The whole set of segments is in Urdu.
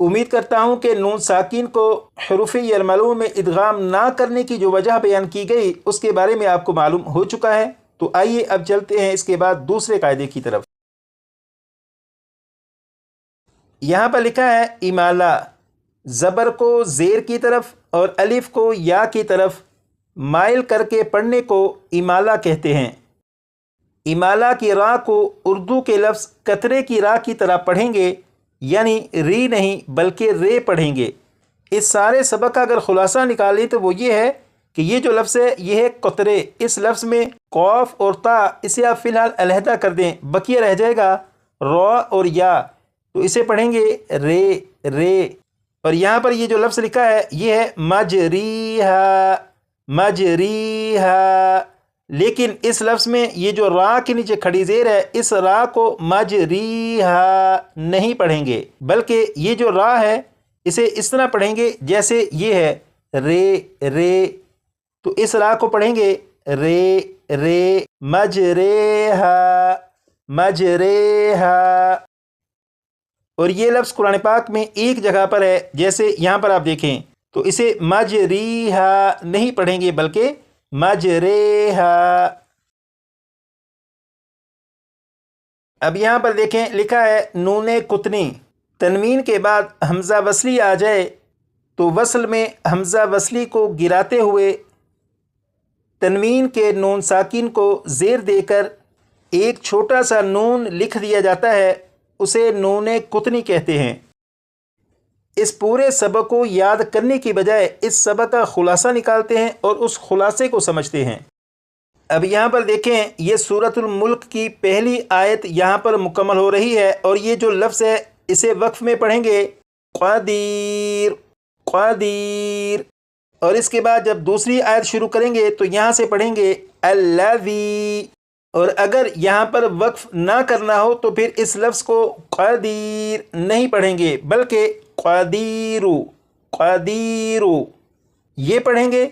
امید کرتا ہوں کہ نون ساکن کو حروف یرملون میں ادغام نہ کرنے کی جو وجہ بیان کی گئی اس کے بارے میں آپ کو معلوم ہو چکا ہے۔ تو آئیے اب چلتے ہیں اس کے بعد دوسرے قاعدے کی طرف۔ یہاں پر لکھا ہے امالہ، زبر کو زیر کی طرف اور الف کو یا کی طرف مائل کر کے پڑھنے کو امالہ کہتے ہیں۔ امالہ کی راء کو اردو کے لفظ قطرے کی راء کی طرح پڑھیں گے، یعنی ری نہیں بلکہ رے پڑھیں گے۔ اس سارے سبق کا اگر خلاصہ نکالیں تو وہ یہ ہے کہ یہ جو لفظ ہے یہ ہے قطرے۔ اس لفظ میں قاف اور تا اسے آپ فی الحال علیحدہ کر دیں، بقیہ رہ جائے گا را اور یا، تو اسے پڑھیں گے رے رے۔ اور یہاں پر یہ جو لفظ لکھا ہے یہ ہے مجریہا مجریہا، لیکن اس لفظ میں یہ جو را کے نیچے کھڑی زیر ہے اس را کو مجریہا نہیں پڑھیں گے، بلکہ یہ جو را ہے اسے اس طرح پڑھیں گے جیسے یہ ہے رے رے، تو اس را کو پڑھیں گے رے رے مجریہا مجریہا۔ اور یہ لفظ قرآن پاک میں ایک جگہ پر ہے، جیسے یہاں پر آپ دیکھیں تو اسے مجریہا نہیں پڑھیں گے بلکہ مجریہا۔ اب یہاں پر دیکھیں لکھا ہے نون قطنی، تنوین کے بعد حمزہ وصلی آ جائے تو وصل میں حمزہ وصلی کو گراتے ہوئے تنوین کے نون ساکن کو زیر دے کر ایک چھوٹا سا نون لکھ دیا جاتا ہے، اسے نون قطنی کہتے ہیں۔ اس پورے سبق کو یاد کرنے کی بجائے اس سبق کا خلاصہ نکالتے ہیں اور اس خلاصے کو سمجھتے ہیں۔ اب یہاں پر دیکھیں یہ سورۃ الملک کی پہلی آیت یہاں پر مکمل ہو رہی ہے، اور یہ جو لفظ ہے اسے وقف میں پڑھیں گے قدیر قدیر، اور اس کے بعد جب دوسری آیت شروع کریں گے تو یہاں سے پڑھیں گے الذی، اور اگر یہاں پر وقف نہ کرنا ہو تو پھر اس لفظ کو قدیر نہیں پڑھیں گے بلکہ قدیرو قدیرو یہ پڑھیں گے،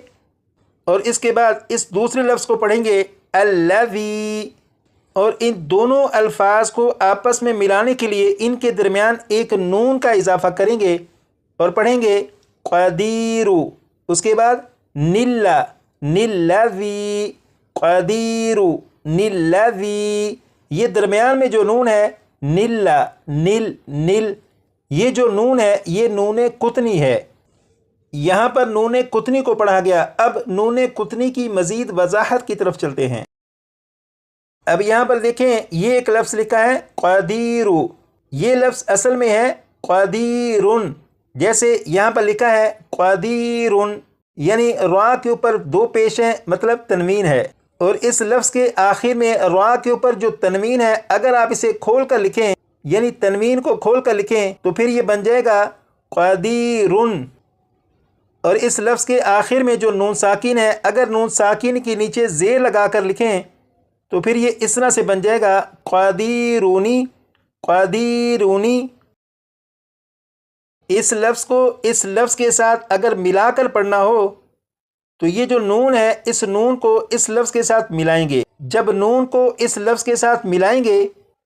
اور اس کے بعد اس دوسرے لفظ کو پڑھیں گے الذی، اور ان دونوں الفاظ کو آپس میں ملانے کے لیے ان کے درمیان ایک نون کا اضافہ کریں گے اور پڑھیں گے قدیرو، اس کے بعد نلا نلذی قدیرو نلذی، یہ درمیان میں جو نون ہے نلا نل نل، یہ جو نون ہے یہ نون قطنی ہے۔ یہاں پر نون قطنی کو پڑھا گیا، اب نون قطنی کی مزید وضاحت کی طرف چلتے ہیں۔ اب یہاں پر دیکھیں یہ ایک لفظ لکھا ہے قدیرو، یہ لفظ اصل میں ہے قدیرن، جیسے یہاں پر لکھا ہے قدیرن، یعنی را کے اوپر دو پیش ہیں مطلب تنوین ہے، اور اس لفظ کے آخر میں را کے اوپر جو تنوین ہے اگر آپ اسے کھول کر لکھیں، یعنی تنوین کو کھول کر لکھیں تو پھر یہ بن جائے گا قدیرن، اور اس لفظ کے آخر میں جو نون ساکن ہے اگر نون ساکن کے نیچے زیر لگا کر لکھیں تو پھر یہ اس طرح سے بن جائے گا قدیرونی قدیرونی۔ اس لفظ کو اس لفظ کے ساتھ اگر ملا کر پڑھنا ہو تو یہ جو نون ہے اس نون کو اس لفظ کے ساتھ ملائیں گے، جب نون کو اس لفظ کے ساتھ ملائیں گے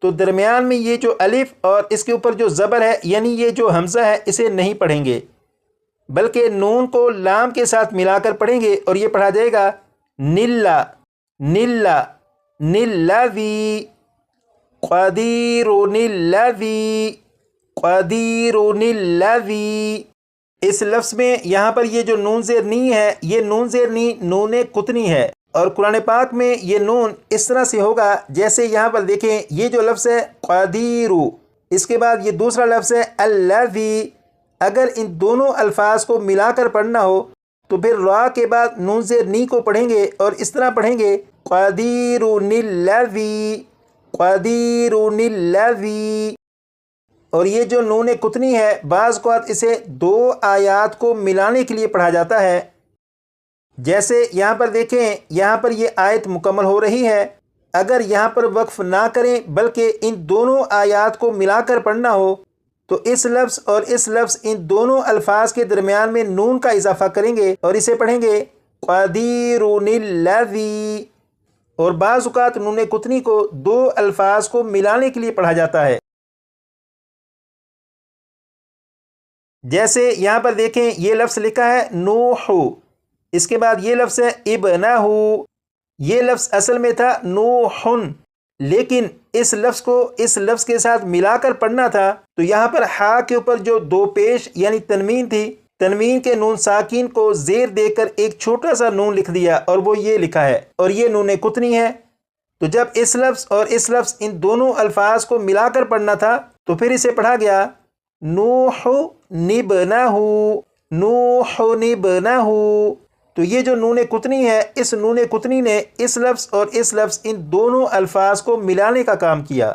تو درمیان میں یہ جو الف اور اس کے اوپر جو زبر ہے یعنی یہ جو حمزہ ہے اسے نہیں پڑھیں گے، بلکہ نون کو لام کے ساتھ ملا کر پڑھیں گے، اور یہ پڑھا جائے گا نلا نلا نلذی قدیرن الذی قدیرن الذی۔ اس لفظ میں یہاں پر یہ جو نون زیر نی ہے یہ نون زیر نی نون قطنی ہے، اور قرآن پاک میں یہ نون اس طرح سے ہوگا جیسے یہاں پر دیکھیں یہ جو لفظ ہے قدیرو، اس کے بعد یہ دوسرا لفظ ہے الذی، اگر ان دونوں الفاظ کو ملا کر پڑھنا ہو تو پھر را کے بعد نون زیر نی کو پڑھیں گے اور اس طرح پڑھیں گے قدیرن الذی قدیرن الذی۔ اور یہ جو نون قطنی ہے بعض اوقات اسے دو آیات کو ملانے کے لیے پڑھا جاتا ہے، جیسے یہاں پر دیکھیں یہاں پر یہ آیت مکمل ہو رہی ہے، اگر یہاں پر وقف نہ کریں بلکہ ان دونوں آیات کو ملا کر پڑھنا ہو تو اس لفظ اور اس لفظ ان دونوں الفاظ کے درمیان میں نون کا اضافہ کریں گے اور اسے پڑھیں گے قدیرن الذی، اور بعض اوقات نون قطنی کو دو الفاظ کو ملانے کے لیے پڑھا جاتا ہے۔ جیسے یہاں پر دیکھیں یہ لفظ لکھا ہے نوح، اس کے بعد یہ لفظ ہے ابنہ، یہ لفظ اصل میں تھا نوحن، لیکن اس لفظ کو اس لفظ کے ساتھ ملا کر پڑھنا تھا، تو یہاں پر ہا کے اوپر جو دو پیش یعنی تنوین تھی، تنوین کے نون ساکین کو زیر دے کر ایک چھوٹا سا نون لکھ دیا اور وہ یہ لکھا ہے، اور یہ نون قطنی ہے۔ تو جب اس لفظ اور اس لفظ ان دونوں الفاظ کو ملا کر پڑھنا تھا تو پھر اسے پڑھا گیا نوح نبنہ، نوح نبنہ۔ تو یہ جو نون قطنی ہے، اس نون قطنی نے اس لفظ اور اس لفظ ان دونوں الفاظ کو ملانے کا کام کیا۔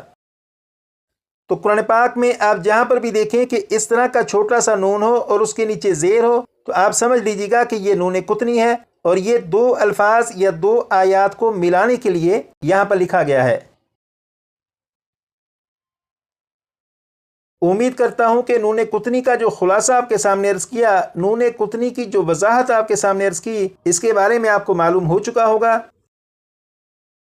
تو قرآن پاک میں آپ جہاں پر بھی دیکھیں کہ اس طرح کا چھوٹا سا نون ہو اور اس کے نیچے زیر ہو تو آپ سمجھ لیجیے گا کہ یہ نون قطنی ہے، اور یہ دو الفاظ یا دو آیات کو ملانے کے لیے یہاں پر لکھا گیا ہے۔ امید کرتا ہوں کہ نون قطنی کا جو خلاصہ آپ کے سامنے عرض کیا، نون قطنی کی جو وضاحت آپ کے سامنے عرض کی، اس کے بارے میں آپ کو معلوم ہو چکا ہوگا۔